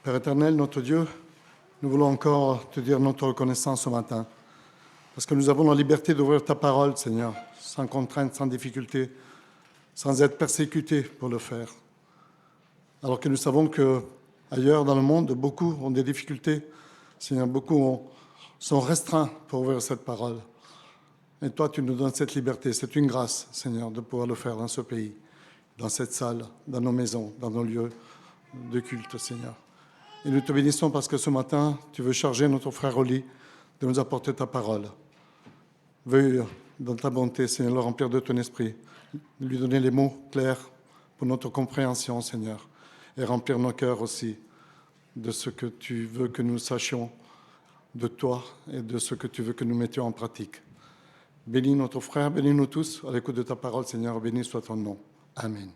Père éternel, notre Dieu, nous voulons encore te dire notre reconnaissance ce matin, parce que nous avons la liberté d'ouvrir ta parole, Seigneur, sans contrainte, sans difficulté, sans être persécutés pour le faire. Alors que nous savons qu'ailleurs dans le monde, beaucoup ont des difficultés, Seigneur, beaucoup sont restreints pour ouvrir cette parole. Et toi, tu nous donnes cette liberté, c'est une grâce, Seigneur, de pouvoir le faire dans ce pays, dans cette salle, dans nos maisons, dans nos lieux de culte, Seigneur. Et nous te bénissons parce que ce matin, tu veux charger notre frère Oli de nous apporter ta parole. Veuille, dans ta bonté, Seigneur, le remplir de ton esprit, lui donner les mots clairs pour notre compréhension, Seigneur, et remplir nos cœurs aussi de ce que tu veux que nous sachions de toi et de ce que tu veux que nous mettions en pratique. Bénis notre frère, bénis-nous tous à l'écoute de ta parole, Seigneur, béni soit ton nom. Amen.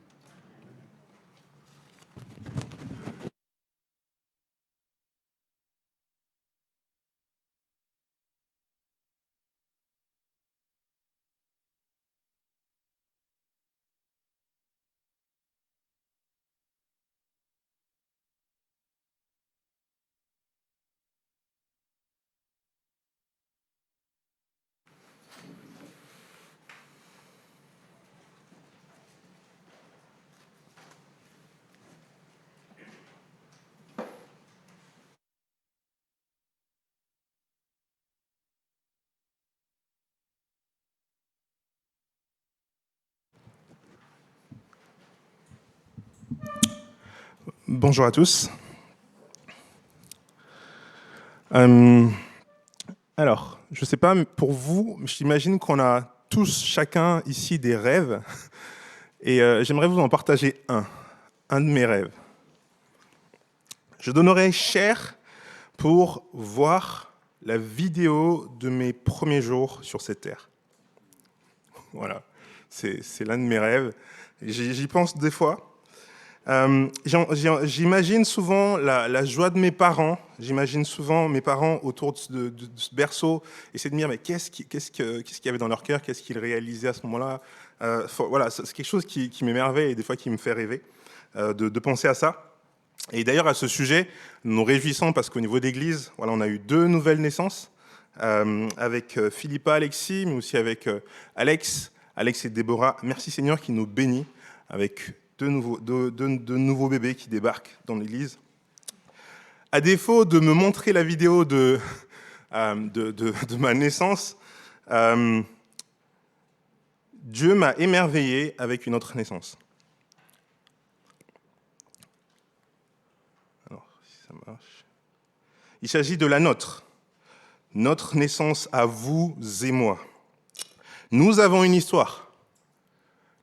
Bonjour à tous. Alors, je ne sais pas, mais pour vous, j'imagine qu'on a tous, chacun ici, des rêves. Et j'aimerais vous en partager un de mes rêves. Je donnerais cher pour voir la vidéo de mes premiers jours sur cette terre. Voilà, c'est l'un de mes rêves. J'y pense des fois. J'imagine souvent la joie de mes parents. J'imagine souvent mes parents autour de ce berceau, essayer de me dire mais qu'est-ce qu'il y avait dans leur cœur, qu'est-ce qu'ils réalisaient à ce moment-là. Voilà, c'est quelque chose qui m'émerveille et des fois qui me fait rêver de penser à ça. Et d'ailleurs à ce sujet, nous nous réjouissons parce qu'au niveau d'église, voilà, on a eu 2 nouvelles naissances avec Philippa, Alexis, mais aussi avec Alex et Déborah. Merci Seigneur qui nous bénit avec de nouveaux bébés qui débarquent dans l'église. À défaut de me montrer la vidéo de ma naissance, Dieu m'a émerveillé avec une autre naissance. Alors, si ça marche. Il s'agit de la nôtre. Notre naissance à vous et moi. Nous avons une histoire.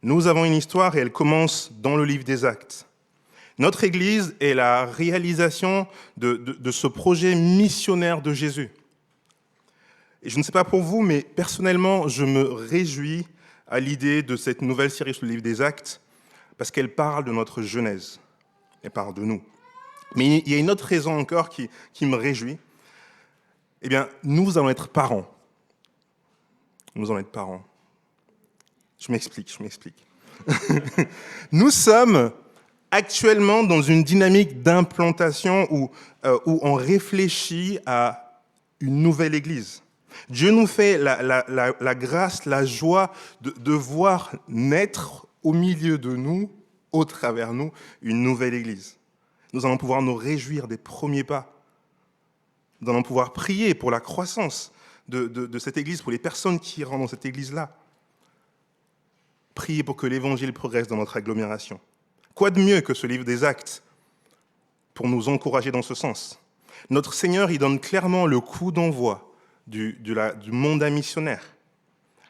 Nous avons une histoire et elle commence dans le livre des Actes. Notre Église est la réalisation de ce projet missionnaire de Jésus. Et je ne sais pas pour vous, mais personnellement, je me réjouis à l'idée de cette nouvelle série sur le livre des Actes parce qu'elle parle de notre genèse. Elle parle de nous. Mais il y a une autre raison encore qui me réjouit. Eh bien, nous allons être parents. Nous allons être parents. Je m'explique. Nous sommes actuellement dans une dynamique d'implantation où on réfléchit à une nouvelle église. Dieu nous fait la grâce, la joie de voir naître au milieu de nous, au travers nous, une nouvelle église. Nous allons pouvoir nous réjouir des premiers pas. Nous allons pouvoir prier pour la croissance de cette église, pour les personnes qui rentrent dans cette église-là. Prier pour que l'évangile progresse dans notre agglomération. Quoi de mieux que ce livre des Actes pour nous encourager dans ce sens? Notre Seigneur, il donne clairement le coup d'envoi du mandat missionnaire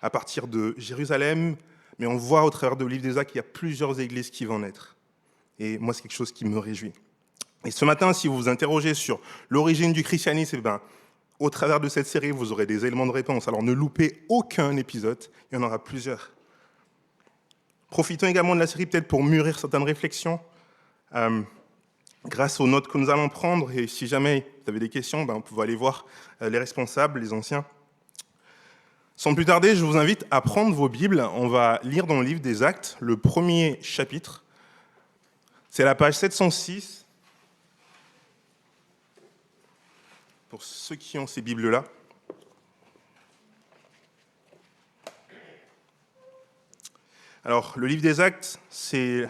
à partir de Jérusalem, mais on voit au travers du livre des Actes qu'il y a plusieurs églises qui vont naître. Et moi, c'est quelque chose qui me réjouit. Et ce matin, si vous vous interrogez sur l'origine du christianisme, au travers de cette série, vous aurez des éléments de réponse. Alors ne loupez aucun épisode, il y en aura plusieurs. Profitons également de la série peut-être pour mûrir certaines réflexions grâce aux notes que nous allons prendre. Et si jamais vous avez des questions, vous pouvez aller voir les responsables, les anciens. Sans plus tarder, je vous invite à prendre vos Bibles. On va lire dans le livre des Actes le premier chapitre. C'est la page 706. pour ceux qui ont ces Bibles-là. Alors, le livre des Actes, c'est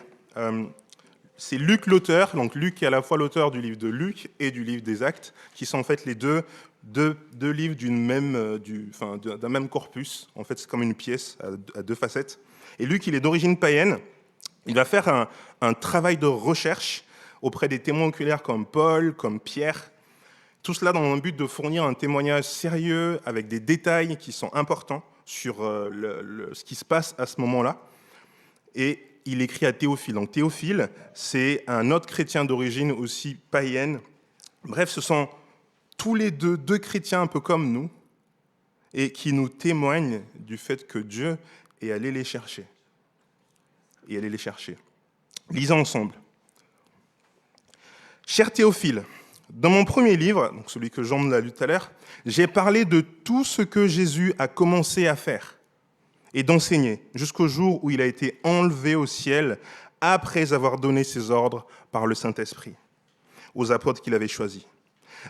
Luc l'auteur, donc Luc est à la fois l'auteur du livre de Luc et du livre des Actes, qui sont en fait les deux livres d'un même corpus. En fait, c'est comme une pièce à deux facettes. Et Luc, il est d'origine païenne. Il va faire un travail de recherche auprès des témoins oculaires comme Paul, comme Pierre. Tout cela dans le but de fournir un témoignage sérieux avec des détails qui sont importants sur ce qui se passe à ce moment-là. Et il écrit à Théophile. Donc Théophile, c'est un autre chrétien d'origine aussi païenne. Bref, ce sont tous les deux chrétiens un peu comme nous et qui nous témoignent du fait que Dieu est allé les chercher. Lisons ensemble. Cher Théophile, dans mon premier livre, donc celui que Jean l'a lu tout à l'heure, j'ai parlé de tout ce que Jésus a commencé à faire et d'enseigner jusqu'au jour où il a été enlevé au ciel après avoir donné ses ordres par le Saint-Esprit aux apôtres qu'il avait choisis.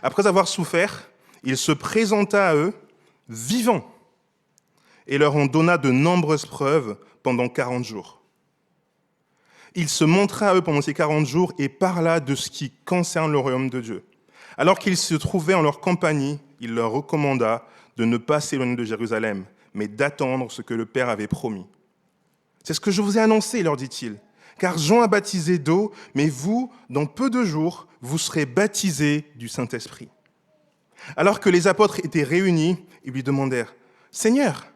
Après avoir souffert, il se présenta à eux vivant et leur en donna de nombreuses preuves pendant 40 jours. Il se montra à eux pendant ces 40 jours et parla de ce qui concerne le royaume de Dieu. Alors qu'ils se trouvaient en leur compagnie, il leur recommanda de ne pas s'éloigner de Jérusalem, mais d'attendre ce que le Père avait promis. C'est ce que je vous ai annoncé, leur dit-il, car Jean a baptisé d'eau, mais vous, dans peu de jours, vous serez baptisés du Saint-Esprit. Alors que les apôtres étaient réunis, ils lui demandèrent, « Seigneur,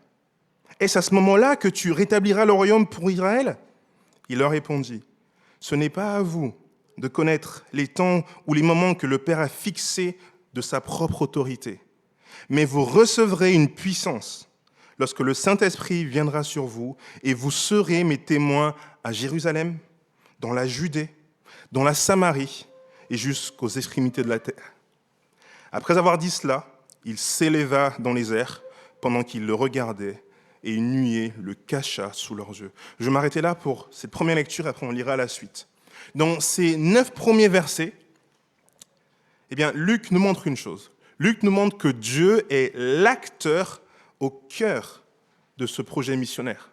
est-ce à ce moment-là que tu rétabliras le royaume pour Israël ?» Il leur répondit, « Ce n'est pas à vous de connaître les temps ou les moments que le Père a fixés de sa propre autorité, mais vous recevrez une puissance lorsque le Saint-Esprit viendra sur vous, et vous serez mes témoins à Jérusalem, dans la Judée, dans la Samarie et jusqu'aux extrémités de la terre. » Après avoir dit cela, il s'éleva dans les airs pendant qu'ils le regardaient, et une nuée le cacha sous leurs yeux. Je vais m'arrêter là pour cette première lecture, après on lira la suite. Dans ces 9 premiers versets, eh bien, Luc nous montre une chose. Luc nous montre que Dieu est l'acteur au cœur de ce projet missionnaire.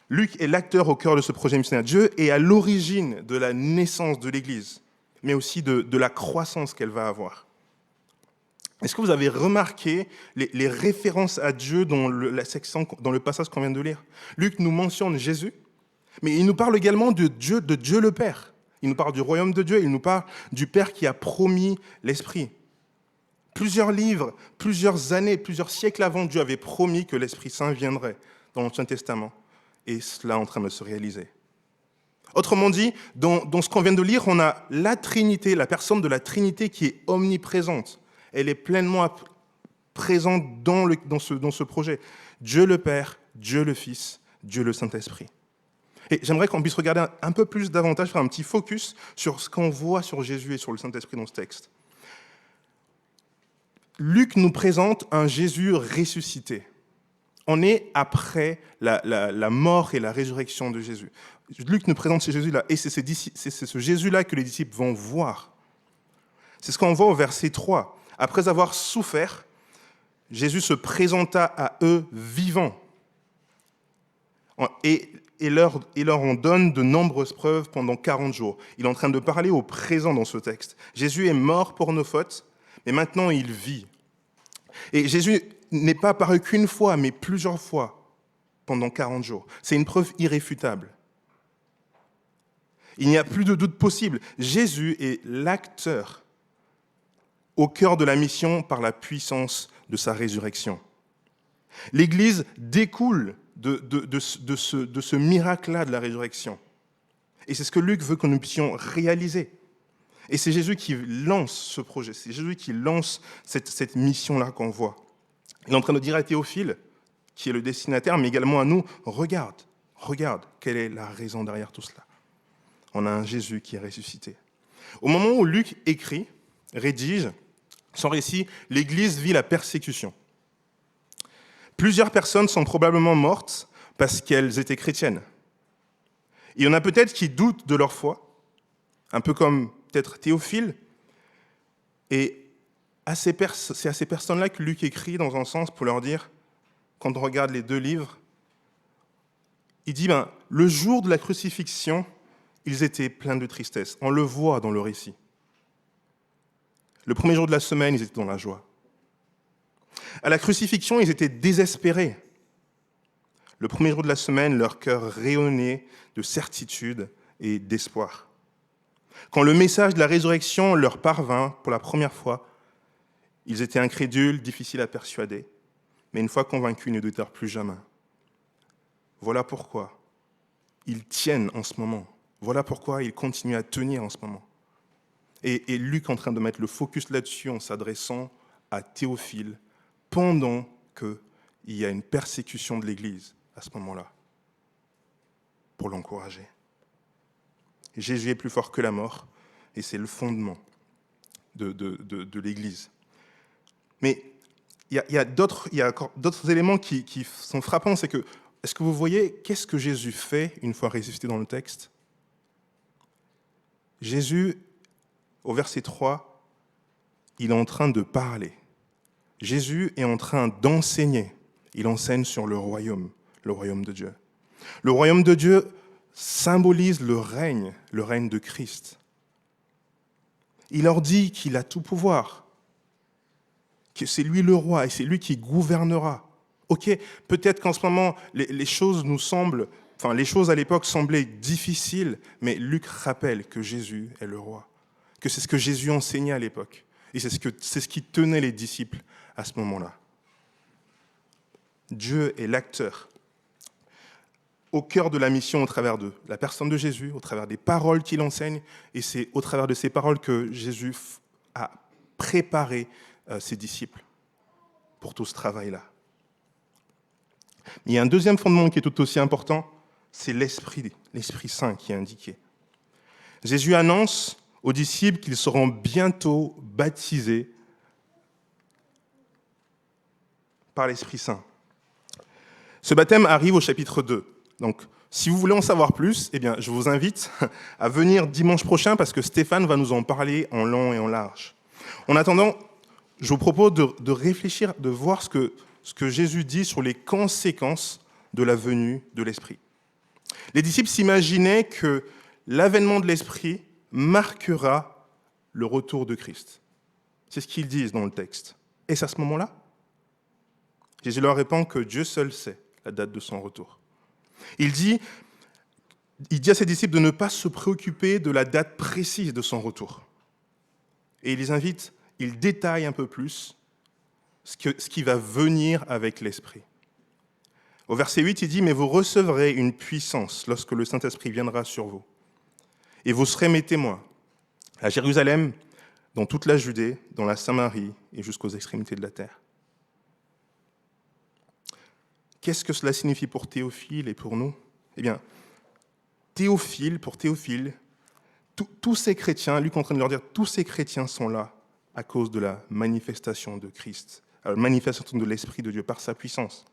Luc est l'acteur au cœur de ce projet missionnaire. Dieu est à l'origine de la naissance de l'Église, mais aussi de la croissance qu'elle va avoir. Est-ce que vous avez remarqué les références à Dieu dans le passage qu'on vient de lire ? Luc nous mentionne Jésus, mais il nous parle également de Dieu le Père. Il nous parle du royaume de Dieu, il nous parle du Père qui a promis l'Esprit. Plusieurs livres, plusieurs années, plusieurs siècles avant, Dieu avait promis que l'Esprit Saint viendrait dans l'Ancien Testament. Et cela est en train de se réaliser. Autrement dit, dans ce qu'on vient de lire, on a la Trinité, la personne de la Trinité qui est omniprésente. Elle est pleinement présente dans ce projet. Dieu le Père, Dieu le Fils, Dieu le Saint-Esprit. Et j'aimerais qu'on puisse regarder un peu plus davantage, faire un petit focus sur ce qu'on voit sur Jésus et sur le Saint-Esprit dans ce texte. Luc nous présente un Jésus ressuscité. On est après la mort et la résurrection de Jésus. Luc nous présente ce Jésus-là, et c'est ce Jésus-là que les disciples vont voir. C'est ce qu'on voit au verset 3. Après avoir souffert, Jésus se présenta à eux vivant et leur en donne de nombreuses preuves pendant 40 jours. Il est en train de parler au présent dans ce texte. Jésus est mort pour nos fautes, mais maintenant il vit. Et Jésus n'est pas apparu qu'une fois, mais plusieurs fois pendant 40 jours. C'est une preuve irréfutable. Il n'y a plus de doute possible. Jésus est l'acteur au cœur de la mission par la puissance de sa résurrection. L'Église découle de ce miracle-là de la résurrection. Et c'est ce que Luc veut que nous puissions réaliser. Et c'est Jésus qui lance ce projet, c'est Jésus qui lance cette mission-là qu'on voit. Il est en train de dire à Théophile, qui est le destinataire, mais également à nous, regarde, quelle est la raison derrière tout cela. On a un Jésus qui est ressuscité. Au moment où Luc rédige son récit, l'Église vit la persécution. Plusieurs personnes sont probablement mortes parce qu'elles étaient chrétiennes. Il y en a peut-être qui doutent de leur foi, un peu comme peut-être Théophile, Et c'est à ces personnes-là que Luc écrit dans un sens pour leur dire, quand on regarde les 2 livres, il dit, le jour de la crucifixion, ils étaient pleins de tristesse. On le voit dans le récit. Le premier jour de la semaine, ils étaient dans la joie. À la crucifixion, ils étaient désespérés. Le premier jour de la semaine, leur cœur rayonnait de certitude et d'espoir. Quand le message de la résurrection leur parvint pour la première fois, ils étaient incrédules, difficiles à persuader, mais une fois convaincus, ils ne doutèrent plus jamais. Voilà pourquoi ils tiennent en ce moment. Voilà pourquoi ils continuent à tenir en ce moment. Et Luc est en train de mettre le focus là-dessus en s'adressant à Théophile pendant qu'il y a une persécution de l'Église à ce moment-là, pour l'encourager. Jésus est plus fort que la mort, et c'est le fondement de l'Église. Mais il y a encore d'autres éléments qui sont frappants, c'est que, est-ce que vous voyez, qu'est-ce que Jésus fait une fois ressuscité dans le texte ? Jésus, au verset 3, il est en train de parler. Jésus est en train d'enseigner. Il enseigne sur le royaume de Dieu. Le royaume de Dieu symbolise le règne de Christ. Il leur dit qu'il a tout pouvoir, que c'est lui le roi et c'est lui qui gouvernera. Ok, peut-être qu'en ce moment, les choses les choses à l'époque semblaient difficiles, mais Luc rappelle que Jésus est le roi, que c'est ce que Jésus enseignait à l'époque, et c'est ce qui tenait les disciples à ce moment-là. Dieu est l'acteur au cœur de la mission au travers de la personne de Jésus, au travers des paroles qu'il enseigne, et c'est au travers de ces paroles que Jésus a préparé ses disciples pour tout ce travail-là. Il y a un deuxième fondement qui est tout aussi important, c'est l'Esprit Saint qui est indiqué. Jésus annonce aux disciples qu'ils seront bientôt baptisés par l'Esprit Saint. Ce baptême arrive au chapitre 2. Donc, si vous voulez en savoir plus, je vous invite à venir dimanche prochain parce que Stéphane va nous en parler en long et en large. En attendant, je vous propose de réfléchir, de voir ce que Jésus dit sur les conséquences de la venue de l'Esprit. Les disciples s'imaginaient que l'avènement de l'Esprit marquera le retour de Christ. C'est ce qu'ils disent dans le texte. Et c'est à ce moment-là, Jésus leur répond que Dieu seul sait la date de son retour. Il dit à ses disciples de ne pas se préoccuper de la date précise de son retour. Et il les invite, il détaille un peu plus ce qui va venir avec l'Esprit. Au verset 8, il dit « Mais vous recevrez une puissance lorsque le Saint-Esprit viendra sur vous. Et vous serez mes témoins à Jérusalem, dans toute la Judée, dans la Samarie et jusqu'aux extrémités de la terre. » Qu'est-ce que cela signifie pour Théophile et pour nous ? Pour Théophile, tous ces chrétiens, Luc est en train de leur dire, tous ces chrétiens sont là à cause de la manifestation de Christ, la manifestation de l'Esprit de Dieu par sa puissance.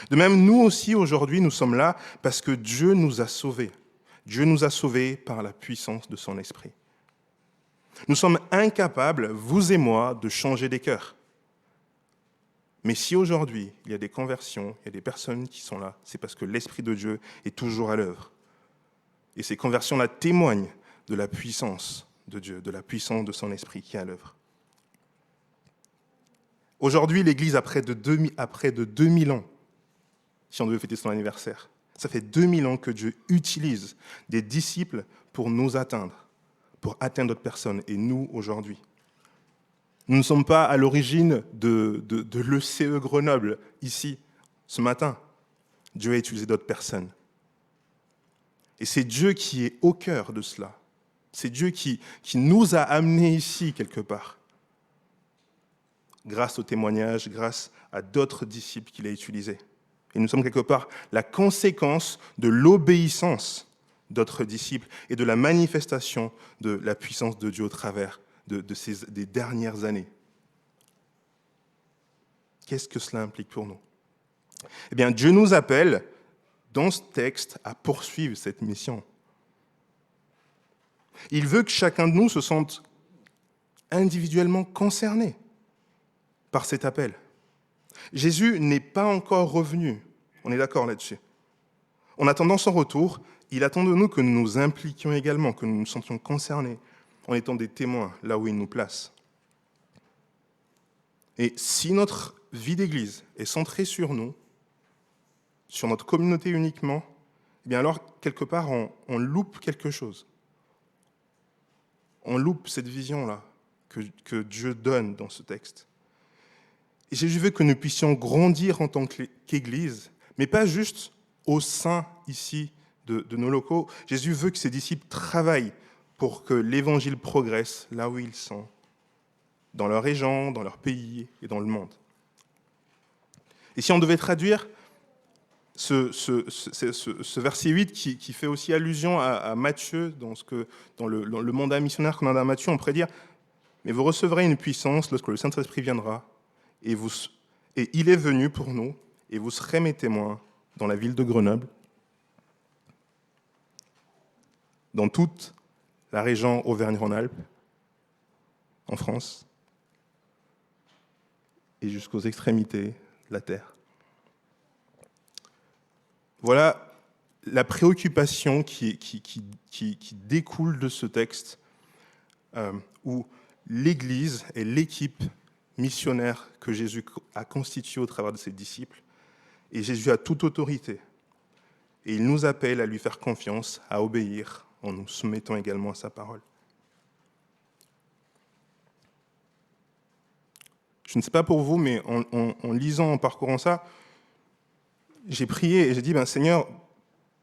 De même, nous aussi, aujourd'hui, nous sommes là parce que Dieu nous a sauvés. Dieu nous a sauvés par la puissance de son Esprit. Nous sommes incapables, vous et moi, de changer des cœurs. Mais si aujourd'hui, il y a des conversions, il y a des personnes qui sont là, c'est parce que l'Esprit de Dieu est toujours à l'œuvre. Et ces conversions-là témoignent de la puissance de Dieu, de la puissance de son Esprit qui est à l'œuvre. Aujourd'hui, l'Église a près de 2000 ans, si on devait fêter son anniversaire. Ça fait 2000 ans que Dieu utilise des disciples pour nous atteindre, pour atteindre d'autres personnes, et nous, aujourd'hui. Nous ne sommes pas à l'origine de l'ECE Grenoble, ici, ce matin. Dieu a utilisé d'autres personnes. Et c'est Dieu qui est au cœur de cela. C'est Dieu qui nous a amenés ici, quelque part. Grâce au témoignage, grâce à d'autres disciples qu'il a utilisés. Et nous sommes quelque part la conséquence de l'obéissance d'autres disciples et de la manifestation de la puissance de Dieu au travers des dernières années. Qu'est-ce que cela implique pour nous ? Dieu nous appelle, dans ce texte, à poursuivre cette mission. Il veut que chacun de nous se sente individuellement concernés par cet appel. Jésus n'est pas encore revenu, on est d'accord là-dessus. En attendant son retour, il attend de nous que nous nous impliquions également, que nous nous sentions concernés, en étant des témoins là où il nous place. Et si notre vie d'Église est centrée sur nous, sur notre communauté uniquement, eh bien alors, quelque part, on loupe quelque chose. On loupe cette vision-là que Dieu donne dans ce texte. Et Jésus veut que nous puissions grandir en tant qu'Église, mais pas juste au sein ici de nos locaux. Jésus veut que ses disciples travaillent pour que l'Évangile progresse là où ils sont, dans leur région, dans leur pays et dans le monde. Et si on devait traduire ce verset 8 qui fait aussi allusion à Matthieu, dans le mandat missionnaire qu'on a dans Matthieu, on pourrait dire « Mais vous recevrez une puissance lorsque le Saint-Esprit viendra, et il est venu pour nous, et vous serez mes témoins dans la ville de Grenoble, dans toute la région Auvergne-Rhône-Alpes, en France, et jusqu'aux extrémités de la terre. » Voilà la préoccupation qui découle de ce texte, où l'Église est l'équipe missionnaire que Jésus a constituée au travers de ses disciples, et Jésus a toute autorité. Et il nous appelle à lui faire confiance, à obéir, en nous soumettant également à sa parole. Je ne sais pas pour vous, mais en lisant, en parcourant ça, j'ai prié et j'ai dit, Seigneur,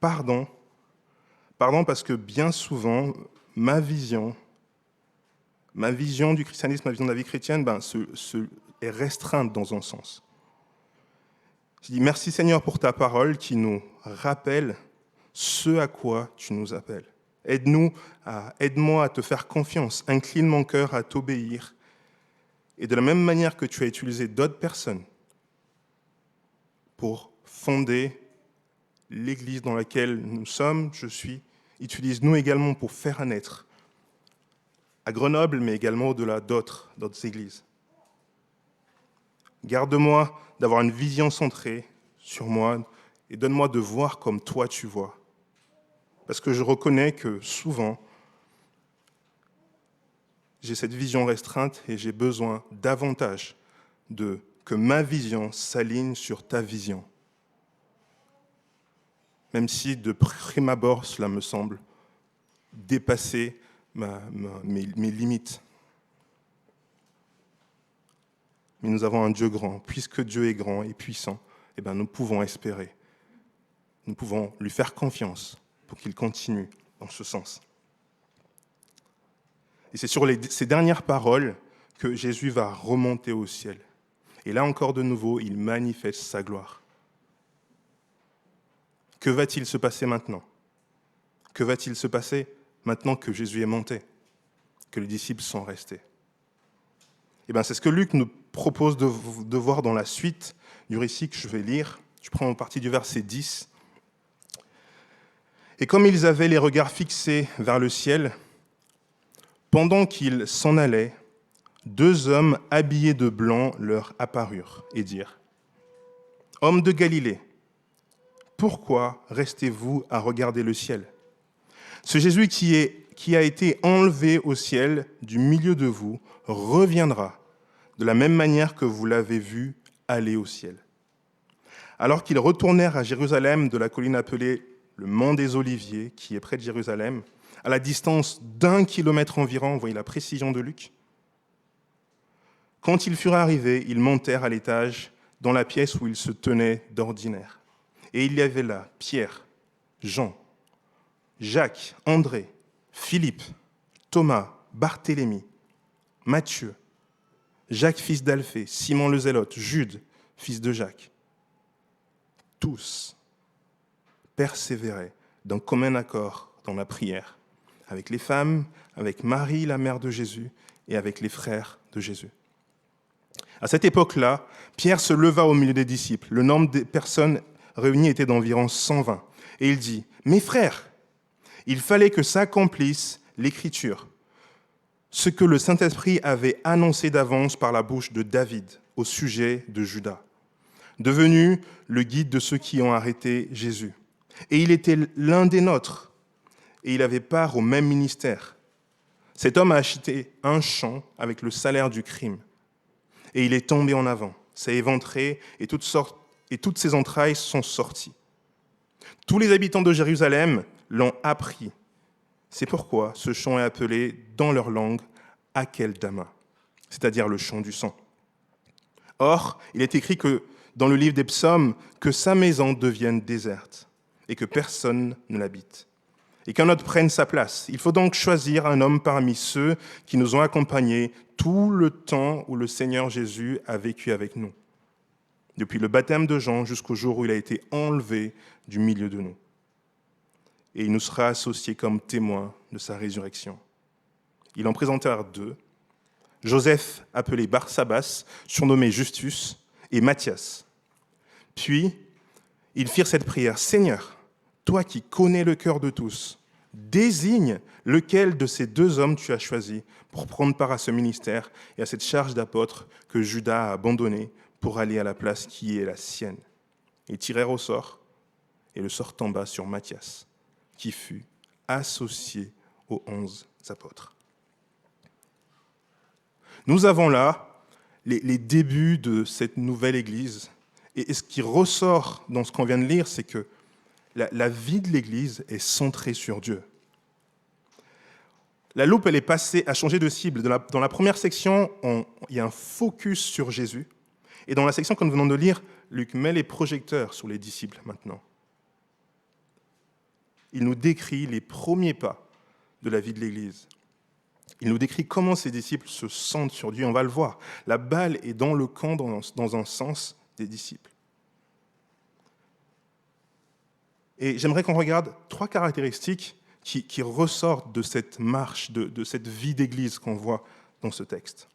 pardon parce que bien souvent, ma vision du christianisme, ma vision de la vie chrétienne, est restreinte dans un sens. J'ai dit, merci Seigneur pour ta parole qui nous rappelle ce à quoi tu nous appelles. Aide-moi à te faire confiance, incline mon cœur à t'obéir. Et de la même manière que tu as utilisé d'autres personnes pour fonder l'Église dans laquelle nous sommes, je suis, utilise-nous également pour faire naître à Grenoble, mais également au-delà d'autres églises. Garde-moi d'avoir une vision centrée sur moi et donne-moi de voir comme toi tu vois. Parce que je reconnais que souvent, j'ai cette vision restreinte et j'ai besoin davantage que ma vision s'aligne sur ta vision. Même si de prime abord, cela me semble dépasser mes limites. Mais nous avons un Dieu grand. Puisque Dieu est grand et puissant, nous pouvons espérer. Nous pouvons lui faire confiance pour qu'il continue dans ce sens. Et c'est sur ces dernières paroles que Jésus va remonter au ciel. Et là encore de nouveau, il manifeste sa gloire. Que va-t-il se passer maintenant ? Que va-t-il se passer maintenant que Jésus est monté, que les disciples sont restés ? C'est ce que Luc nous propose de voir dans la suite du récit que je vais lire. Je prends en partie du verset 10. Et comme ils avaient les regards fixés vers le ciel, pendant qu'ils s'en allaient, 2 hommes habillés de blanc leur apparurent et dirent : « Hommes de Galilée, pourquoi restez-vous à regarder le ciel ? Ce Jésus qui a été enlevé au ciel du milieu de vous reviendra de la même manière que vous l'avez vu aller au ciel. » Alors qu'ils retournèrent à Jérusalem de la colline appelée le mont des Oliviers, qui est près de Jérusalem, à la distance d'1 kilomètre environ, vous voyez la précision de Luc. Quand ils furent arrivés, ils montèrent à l'étage dans la pièce où ils se tenaient d'ordinaire. Et il y avait là Pierre, Jean, Jacques, André, Philippe, Thomas, Barthélemy, Matthieu, Jacques fils d'Alphée, Simon le Zélote, Jude, fils de Jacques. Tous persévéraient d'un commun accord dans la prière, avec les femmes, avec Marie, la mère de Jésus, et avec les frères de Jésus. À cette époque-là, Pierre se leva au milieu des disciples. Le nombre des personnes réunies était d'environ 120. Et il dit : « Mes frères, il fallait que s'accomplisse l'Écriture, ce que le Saint-Esprit avait annoncé d'avance par la bouche de David au sujet de Judas, devenu le guide de ceux qui ont arrêté Jésus. Et il était l'un des nôtres, et il avait part au même ministère. Cet homme a acheté un champ avec le salaire du crime, et il est tombé en avant, s'est éventré, et toutes ses entrailles sont sorties. Tous les habitants de Jérusalem l'ont appris. C'est pourquoi ce chant est appelé dans leur langue Akeldama, c'est-à-dire le chant du sang. Or, il est écrit que dans le livre des psaumes que sa maison devienne déserte et que personne ne l'habite, et qu'un autre prenne sa place. Il faut donc choisir un homme parmi ceux qui nous ont accompagnés tout le temps où le Seigneur Jésus a vécu avec nous, depuis le baptême de Jean jusqu'au jour où il a été enlevé du milieu de nous. Et il nous sera associé comme témoin de sa résurrection. Il en présentèrent deux, Joseph appelé Barsabas, surnommé Justus, et Matthias. Puis, ils firent cette prière, « Seigneur, toi qui connais le cœur de tous, désigne lequel de ces deux hommes tu as choisi pour prendre part à ce ministère et à cette charge d'apôtre que Judas a abandonné pour aller à la place qui est la sienne. » Ils tirèrent au sort, et le sort tomba sur Matthias, qui fut associé aux 11 apôtres. Nous avons là les débuts de cette nouvelle Église. Et ce qui ressort dans ce qu'on vient de lire, c'est que la vie de l'Église est centrée sur Dieu. La loupe, elle est passée, a changé de cible. Dans la première section, il y a un focus sur Jésus. Et dans la section que nous venons de lire, Luc met les projecteurs sur les disciples maintenant. Il nous décrit les premiers pas de la vie de l'Église. Il nous décrit comment ces disciples se sentent sur Dieu. On va le voir. La balle est dans le camp, dans un sens, des disciples. Et j'aimerais qu'on regarde 3 caractéristiques qui ressortent de cette marche, de cette vie d'Église qu'on voit dans ce texte.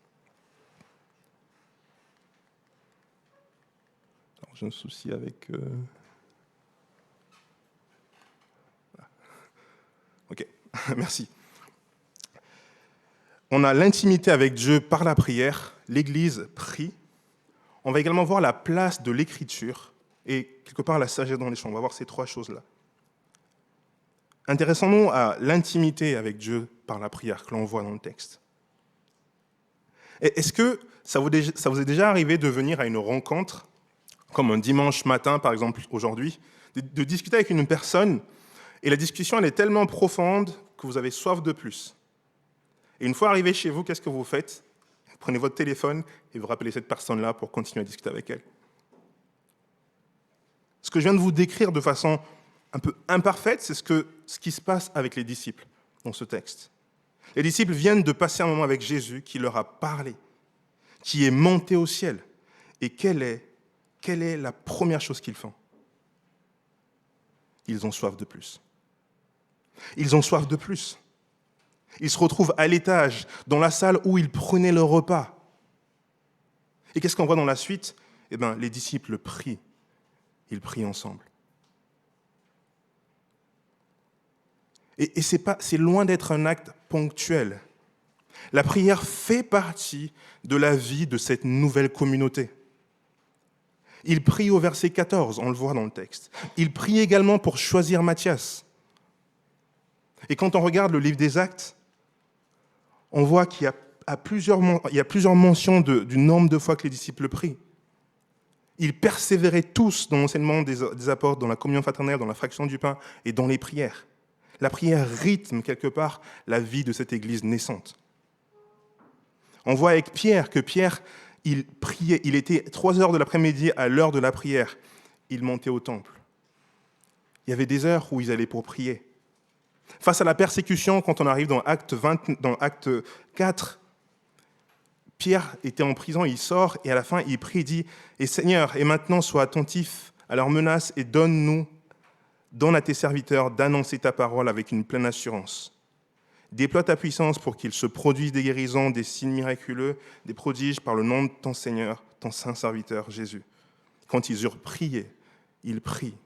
Alors, j'ai un souci avec... Ok, merci. On a l'intimité avec Dieu par la prière, l'Église prie. On va également voir la place de l'Écriture et quelque part la sagesse dans les chants. On va voir ces 3 choses-là. Intéressons-nous à l'intimité avec Dieu par la prière que l'on voit dans le texte. Est-ce que ça vous est déjà arrivé de venir à une rencontre, comme un dimanche matin par exemple aujourd'hui, de discuter avec une personne et la discussion elle est tellement profonde que vous avez soif de plus. Et une fois arrivé chez vous, qu'est-ce que vous faites ? Vous prenez votre téléphone et vous rappelez cette personne-là pour continuer à discuter avec elle. Ce que je viens de vous décrire de façon un peu imparfaite, c'est ce qui se passe avec les disciples dans ce texte. Les disciples viennent de passer un moment avec Jésus qui leur a parlé, qui est monté au ciel. Et quelle est la première chose qu'ils font ? Ils ont soif de plus. Ils ont soif de plus. Ils se retrouvent à l'étage, dans la salle où ils prenaient leur repas. Et qu'est-ce qu'on voit dans la suite ? Eh bien, les disciples prient. Ils prient ensemble. Et c'est loin d'être un acte ponctuel. La prière fait partie de la vie de cette nouvelle communauté. Ils prient au verset 14, on le voit dans le texte. Ils prient également pour choisir Matthias. Et quand on regarde le livre des Actes, on voit qu'il y a plusieurs mentions du nombre de fois que les disciples prient. Ils persévéraient tous dans l'enseignement des apôtres, dans la communion fraternelle, dans la fraction du pain et dans les prières. La prière rythme quelque part la vie de cette église naissante. On voit avec Pierre que Pierre, il priait, il était 3h de l'après-midi à l'heure de la prière. Il montait au temple. Il y avait des heures où ils allaient pour prier. Face à la persécution, quand on arrive dans Acte 4, Pierre était en prison, il sort et à la fin il prie, il dit « Et Seigneur, et maintenant sois attentif à leurs menaces et donne à tes serviteurs d'annoncer ta parole avec une pleine assurance. Déploie ta puissance pour qu'il se produise des guérisons, des signes miraculeux, des prodiges par le nom de ton Seigneur, ton saint serviteur Jésus. » Quand ils eurent prié, ils prient,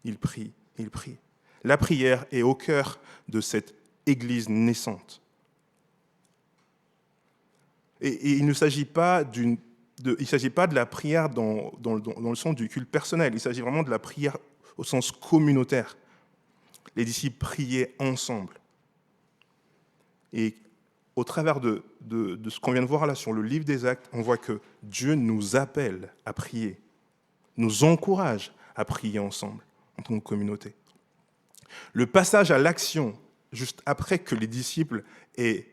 ils prient, ils prient. La prière est au cœur de cette église naissante. Et il ne s'agit pas de la prière dans le sens du culte personnel. Il s'agit vraiment de la prière au sens communautaire. Les disciples priaient ensemble. Et au travers de ce qu'on vient de voir là sur le livre des Actes, on voit que Dieu nous appelle à prier, nous encourage à prier ensemble en tant que communauté. Le passage à l'action, juste après que les disciples aient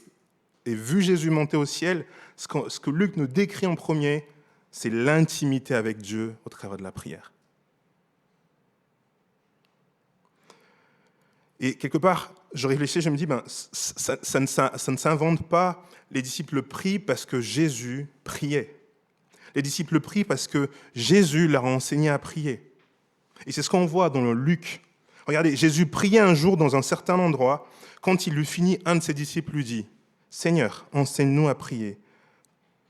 vu Jésus monter au ciel, ce que Luc nous décrit en premier, c'est l'intimité avec Dieu au travers de la prière. Et quelque part, je réfléchis, je me dis, ça ne s'invente pas. Les disciples prient parce que Jésus priait. Les disciples prient parce que Jésus leur a enseigné à prier. Et c'est ce qu'on voit dans le Luc. Regardez, Jésus priait un jour dans un certain endroit. Quand il eut fini, un de ses disciples lui dit, « Seigneur, enseigne-nous à prier,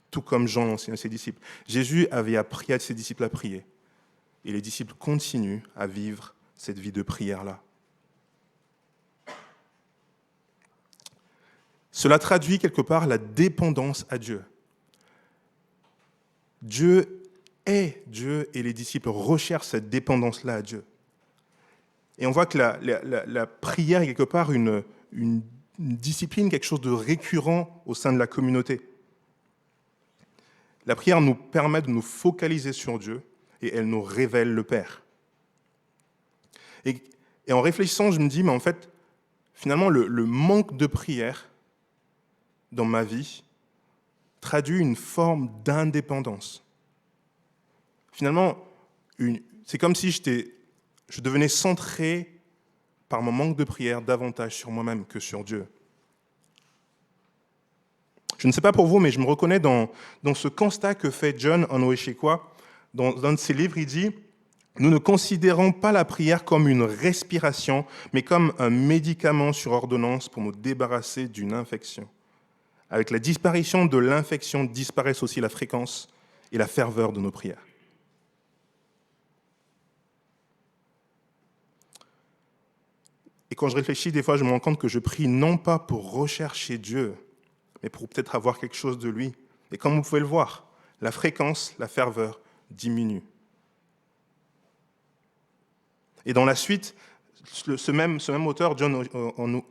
tout comme Jean enseigne à ses disciples. » Jésus avait appris à ses disciples à prier. Et les disciples continuent à vivre cette vie de prière-là. Cela traduit quelque part la dépendance à Dieu. Dieu est Dieu et les disciples recherchent cette dépendance-là à Dieu. Et on voit que la prière est quelque part une discipline, quelque chose de récurrent au sein de la communauté. La prière nous permet de nous focaliser sur Dieu et elle nous révèle le Père. Et en réfléchissant, je me dis, mais en fait, finalement, le manque de prière dans ma vie traduit une forme d'indépendance. Finalement, c'est comme si je devenais centré par mon manque de prière davantage sur moi-même que sur Dieu. Je ne sais pas pour vous, mais je me reconnais dans ce constat que fait John Onwuchekwa. Dans un de ses livres, il dit « Nous ne considérons pas la prière comme une respiration, mais comme un médicament sur ordonnance pour nous débarrasser d'une infection. Avec la disparition de l'infection disparaissent aussi la fréquence et la ferveur de nos prières. » Et quand je réfléchis, des fois, je me rends compte que je prie non pas pour rechercher Dieu, mais pour peut-être avoir quelque chose de lui. Et comme vous pouvez le voir, la fréquence, la ferveur diminuent. Et dans la suite, ce même auteur, John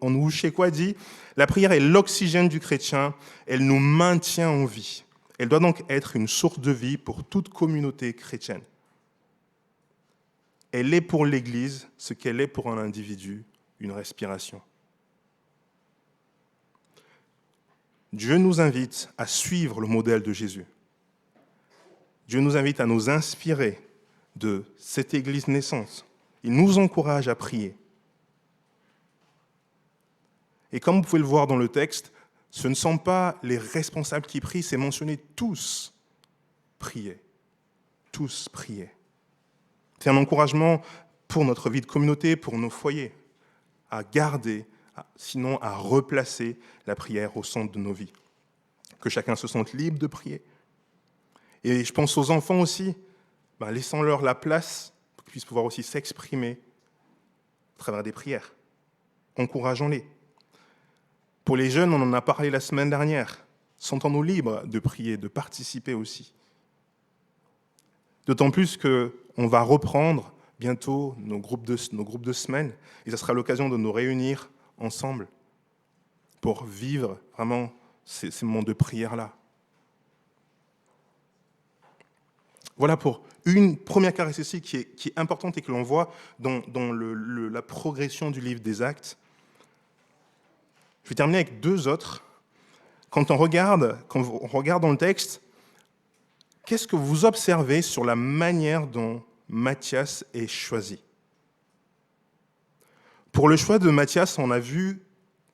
Onwuchekwa, dit « La prière est l'oxygène du chrétien, elle nous maintient en vie. Elle doit donc être une source de vie pour toute communauté chrétienne. Elle est pour l'Église ce qu'elle est pour un individu, une respiration. » Dieu nous invite à suivre le modèle de Jésus. Dieu nous invite à nous inspirer de cette Église naissante. Il nous encourage à prier. Et comme vous pouvez le voir dans le texte, ce ne sont pas les responsables qui prient, c'est mentionné tous prier. Tous prier. C'est un encouragement pour notre vie de communauté, pour nos foyers, à garder, sinon à replacer la prière au centre de nos vies. Que chacun se sente libre de prier. Et je pense aux enfants aussi, laissons-leur la place pour qu'ils puissent pouvoir aussi s'exprimer à travers des prières. Encourageons-les. Pour les jeunes, on en a parlé la semaine dernière. Sentons-nous libres de prier, de participer aussi. D'autant plus qu'on va reprendre bientôt nos groupes de semaines, et ça sera l'occasion de nous réunir ensemble pour vivre vraiment ces moments de prière-là. Voilà pour une première caractéristique qui est importante et que l'on voit dans la progression du livre des Actes. Je vais terminer avec deux autres. Quand on regarde dans le texte, qu'est-ce que vous observez sur la manière dont Matthias est choisi ? Pour le choix de Matthias, on a vu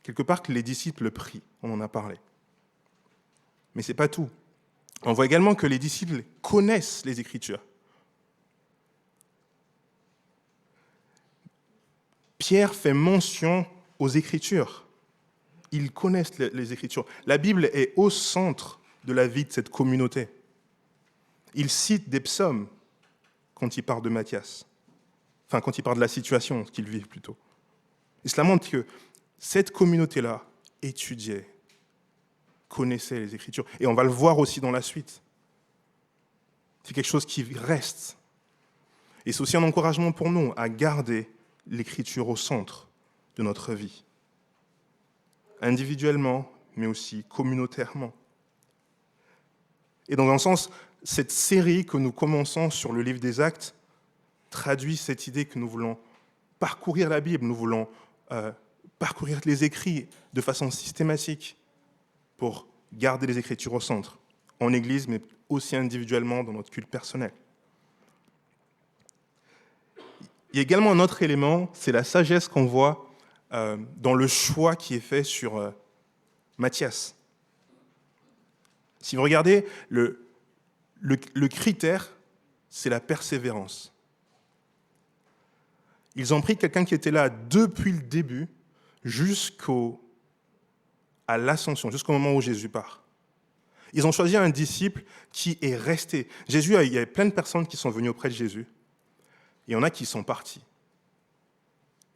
quelque part que les disciples prient. On en a parlé. Mais ce n'est pas tout. On voit également que les disciples connaissent les Écritures. Pierre fait mention aux Écritures. Ils connaissent les Écritures. La Bible est au centre de la vie de cette communauté. Il cite des psaumes quand il parle de Matthias. Enfin, quand il parle de la situation qu'ils vivent plutôt. Et cela montre que cette communauté-là étudiait connaissaient les Écritures. Et on va le voir aussi dans la suite. C'est quelque chose qui reste. Et c'est aussi un encouragement pour nous à garder l'Écriture au centre de notre vie. Individuellement, mais aussi communautairement. Et dans un sens, cette série que nous commençons sur le livre des Actes traduit cette idée que nous voulons parcourir la Bible, nous voulons parcourir les écrits de façon systématique pour garder les Écritures au centre, en Église, mais aussi individuellement dans notre culte personnel. Il y a également un autre élément, c'est la sagesse qu'on voit dans le choix qui est fait sur Matthias. Si vous regardez, le critère, c'est la persévérance. Ils ont pris quelqu'un qui était là depuis le début jusqu'à l'ascension, jusqu'au moment où Jésus part. Ils ont choisi un disciple qui est resté. Jésus, il y a plein de personnes qui sont venues auprès de Jésus. Il y en a qui sont partis.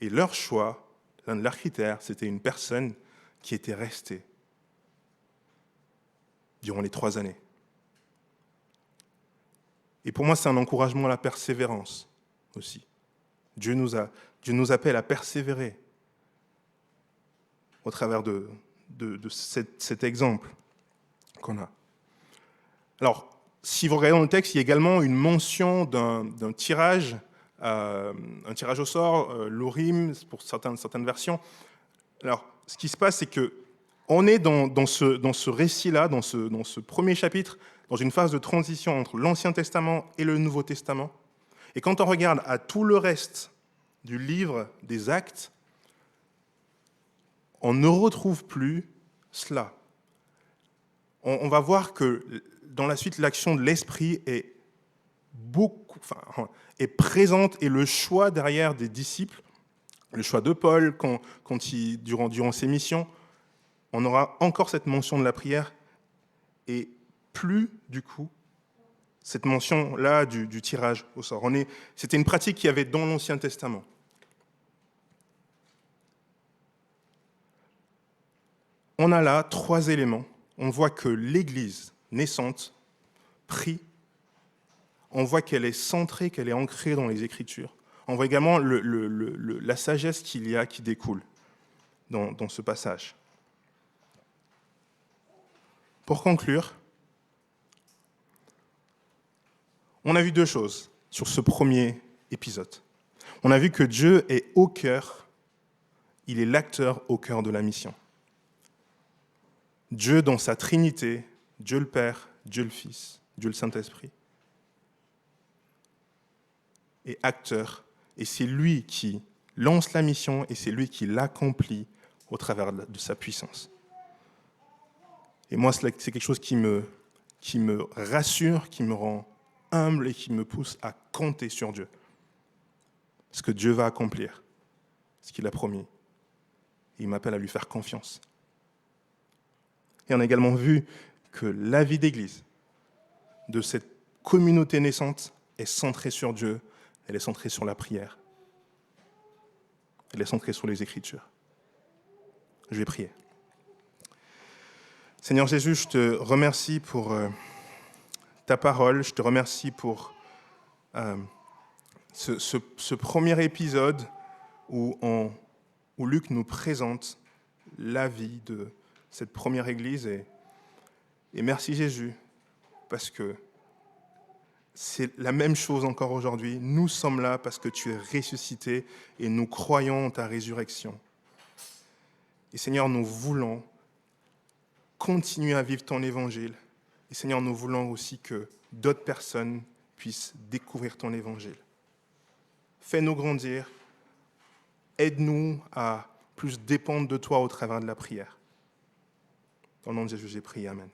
Et leur choix, l'un de leurs critères, c'était une personne qui était restée durant les 3 années. Et pour moi, c'est un encouragement à la persévérance aussi. Dieu nous appelle à persévérer au travers de cet exemple qu'on a. Alors, si vous regardez dans le texte, il y a également une mention d'un tirage, un tirage au sort, l'Urim, pour certaines versions. Alors, ce qui se passe, c'est qu'on est dans ce récit-là, dans ce premier chapitre, dans une phase de transition entre l'Ancien Testament et le Nouveau Testament. Et quand on regarde à tout le reste du livre des Actes, on ne retrouve plus cela. On va voir que dans la suite, l'action de l'Esprit est présente, et le choix derrière des disciples, le choix de Paul durant ses missions, on aura encore cette mention de la prière et plus du coup cette mention-là du tirage au sort. C'était une pratique qu'il y avait dans l'Ancien Testament. On a là 3 éléments. On voit que l'Église naissante prie. On voit qu'elle est centrée, qu'elle est ancrée dans les Écritures. On voit également la sagesse qui découle dans ce passage. Pour conclure, on a vu 2 choses sur ce premier épisode. On a vu que Dieu est au cœur, il est l'acteur au cœur de la mission. Dieu dans sa Trinité, Dieu le Père, Dieu le Fils, Dieu le Saint-Esprit, est acteur, et c'est lui qui lance la mission et c'est lui qui l'accomplit au travers de sa puissance. Et moi, c'est quelque chose qui me rassure, qui me rend humble et qui me pousse à compter sur Dieu. Ce que Dieu va accomplir, ce qu'il a promis. Et il m'appelle à lui faire confiance. Et on a également vu que la vie d'Église, de cette communauté naissante, est centrée sur Dieu, elle est centrée sur la prière, elle est centrée sur les Écritures. Je vais prier. Seigneur Jésus, je te remercie pour ta parole, je te remercie pour ce premier épisode où Luc nous présente la vie de cette première Église. Et merci Jésus, parce que c'est la même chose encore aujourd'hui. Nous sommes là parce que tu es ressuscité et nous croyons en ta résurrection. Et Seigneur, nous voulons continuer à vivre ton évangile. Et Seigneur, nous voulons aussi que d'autres personnes puissent découvrir ton évangile. Fais-nous grandir. Aide-nous à plus dépendre de toi au travers de la prière. Dans le nom de Jésus, j'ai prié. Amen.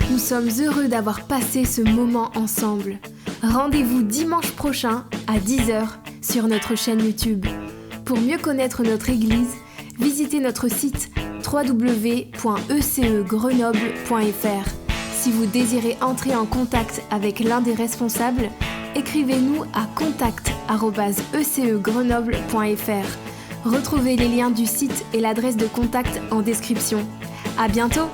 Nous sommes heureux d'avoir passé ce moment ensemble. Rendez-vous dimanche prochain à 10h sur notre chaîne YouTube. Pour mieux connaître notre Église, visitez notre site www.ecegrenoble.fr. Si vous désirez entrer en contact avec l'un des responsables, écrivez-nous à contact@ecegrenoble.fr. Retrouvez les liens du site et l'adresse de contact en description. À bientôt!